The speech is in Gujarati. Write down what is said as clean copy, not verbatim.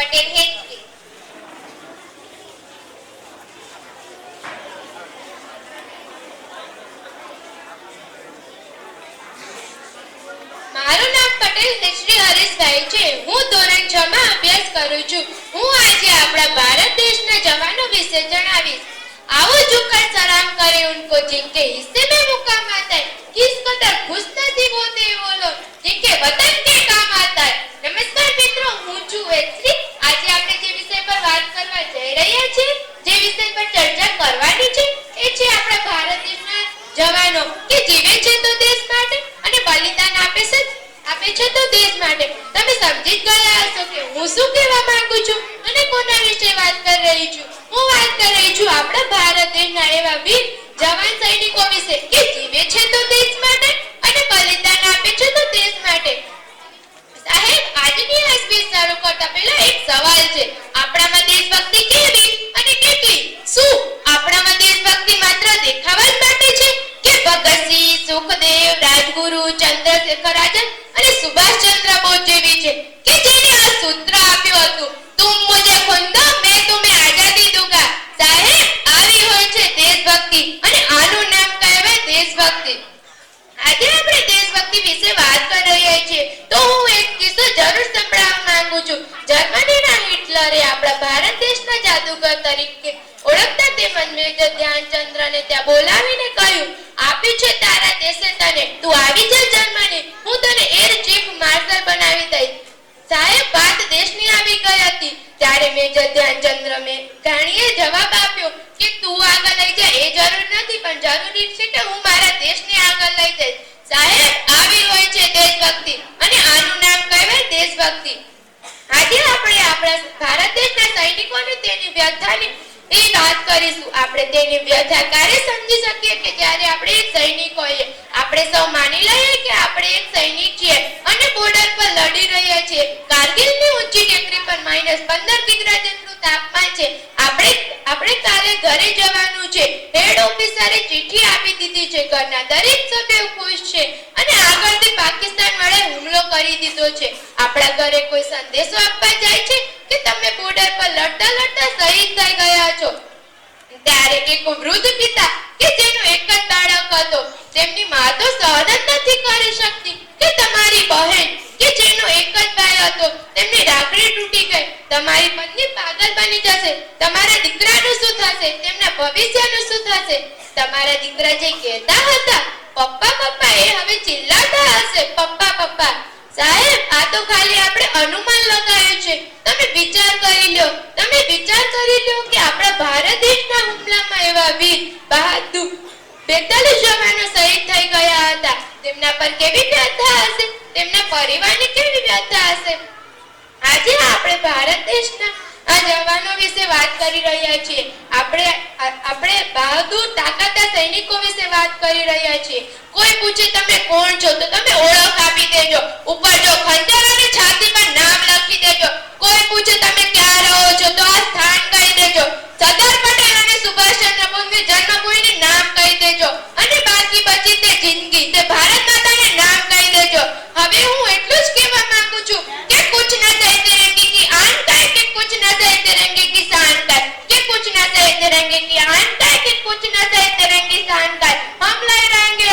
પટેલ હેતવી। મારું નામ પટેલ શ્રી હરીશભાઈ છે। હું ધોરણ 6 માં અભ્યાસ કરું છું। હું આજે આપણા ભારત દેશના જવાનો વિશે જણાવીશ। आओ झुककर सलाम करें उनको जिनके हिस्से में मुकाम आता है। किस कदर खुशनसीब होते हैं वो लोग जिनके वतन के काम आता है। नमस्कार मित्रों, હું છું વેત્રી। આજે આપણે જે વિષય પર વાત કરવા જઈ રહ્યા છીએ, જે વિષય પર ચર્ચા કરવાની છે, એ છે આપણા ભારત દેશના જવાનો કે જીવે છે તો દેશ માટે અને બલિદાન આપે છે તો દેશ માટે। તમે સમજી જ ગયા હશો કે હું શું કહેવા માંગુ છું અને કોના વિશે વાત કરી રહી છું। હું વાત કરી રહી છું આપણા ભારત દેશના એવા વીર જવાન સૈનિકો વિશે કે જીવે છે તો દેશ માટે અને બલિદાન આપે છે તો દેશ માટે। સાહેબ, આજની આ સ્પીચ શરૂ કરતા પહેલા એક સવાલ છે, આપણામાં દેશભક્તિ કેવી અને કેટલી? શું આપણામાં દેશભક્તિ માત્ર દેખાવા જ માટે છે કે ભગતસિંહ, સુખદેવ, રાજગુરુ, ચંદ્રશેખર આઝાદ અને સુભાષચંદ્ર બોઝ જેવી છે કે જેને આ સૂત્ર આપ્યું હતું, तुम मुझे खून दो मैं तुम्हें आजादी दूंगा। साहेब, આવી હોય છે દેશભક્તિ અને આનું નામ કહેવાય દેશભક્તિ। આજે આપણે દેશભક્તિ વિશે વાત કરી રહ્યા છીએ તો હું એક કિસ્સો જરૂર સંભળાવવા માંગુ છું। જર્મનીના હિટલરે આપણા ભારત દેશના જાદુગર તરીકે ઓળખતા તેમજ મેજર ધ્યાનચંદ્રને ત્યાં બોલાવીને કહ્યું, આપ્યું છે તારા દેશે તને, તું આવી જા જર્મની, હું તને એર ચીફ માર્શલ બનાવી દઈશ। સાહેબ, વાત દેશની આવી ગઈ હતી ત્યારે મેજર ધ્યાનચંદ્ર ગાણીએ જવાબ આપ્યો કે તું આગળ લઈ જા એ જરૂર નથી, પણ જરૂરી છે કે હું મારા દેશને આગળ લઈ જઈશ। સાહેબ, આવી હોય છે દેશભક્તિ અને આનું નામ કહેવાય દેશભક્તિ। આજે આપણે આપણા ભારત દેશના સૈનિકોને તેની વ્યથાની એ વાત કરીશું। આપણે તેની વ્યથા ક્યારે સમજી શકીએ કે જ્યારે આપણે એક સૈનિક હોઈએ। આપણે સૌ માની લઈએ કે આપણે એક સૈનિક છીએ અને બોર્ડર પર લડી રહ્યા છીએ। કારગિલની ઊંચી ટેકરી પર -15 ડિગ્રી જેટલું તાપમાન છે। આપણે કાલે ઘરે જવાનું છે। હેડ ઓફિસરે ચિઠ્ઠી આપી દીધી છે। ઘરના દરેક સભ્યો ખુશ છે અને આગળથી પાકિસ્તાન વડે હુમલો કરી દીધો છે। આપણા ઘરે કોઈ સંદેશો આપવા જાય છે કે તમે બોર્ડર પર લડતા લડતા શહીદ થઈ ગયા છો। ત્યારે એક વૃદ્ધ પિતા કે જેનો એક જ બાળક હતો, તેમની મા તો સહન જ નથી કરી શકતી કે તમારી બહેન કે જેનો એક જ ભાઈ હતો તેમની રાખડી તૂટી ગઈ, તમારી પત્ની પાગલ બની જશે, તમારા દીકરાનું શું થશે, તેમના ભવિષ્યનું શું થશે? તમારા દીકરા જે કહેતા હતા પપ્પા પપ્પા એ હવે ચિલ્લાતા હશે પપ્પા પપ્પા। સાહેબ, આ તો ખાલી આપણે અનુમાન લગાવ્યું છે। તમે વિચાર કરી લો કે આપણા ભારત દેશના હુમલામાં એવા વીર બહાદુર 42 જવાનો શહીદ થઈ ગયા હતા। તેમના પર કેવી વ્યથા હશે, તેમના પરિવારની કેવી વ્યથા હશે? આજે આપણે ભારત દેશના આ જવાનો વિશે વાત કરી રહ્યા છીએ। આપણે બહાદુર તાકાતદાર સૈનિકો વિશે વાત કરી રહ્યા છીએ। કોઈ પૂછે તમે કોણ છો તો તમે ઓળખ આપી દેજો, ઉપર જો ખંજર અને છાતી પર નામ લખી દેજો। કોઈ પૂછે તમે ક્યાં રહો છો તો આ સ્થાન કહી દેજો। સરદાર પટેલ અને સુભાષચંદ્ર બોઝની જન્મભૂમિનું નામ કહી દેજો અને બાકી બચી તે જિંદગી તે ભારત માતાને નામ કહી દેજો। હવે હું એટલું જ કહેવા માંગુ છું કે कुछ न जाए तिरंगे की आन काय कि कुछ न जाए तिरंगे की शान काय कि कुछ न जाए तिरंगे की आन काय कि कुछ न जाए तिरंगे की शान काय। हम लहराएंगे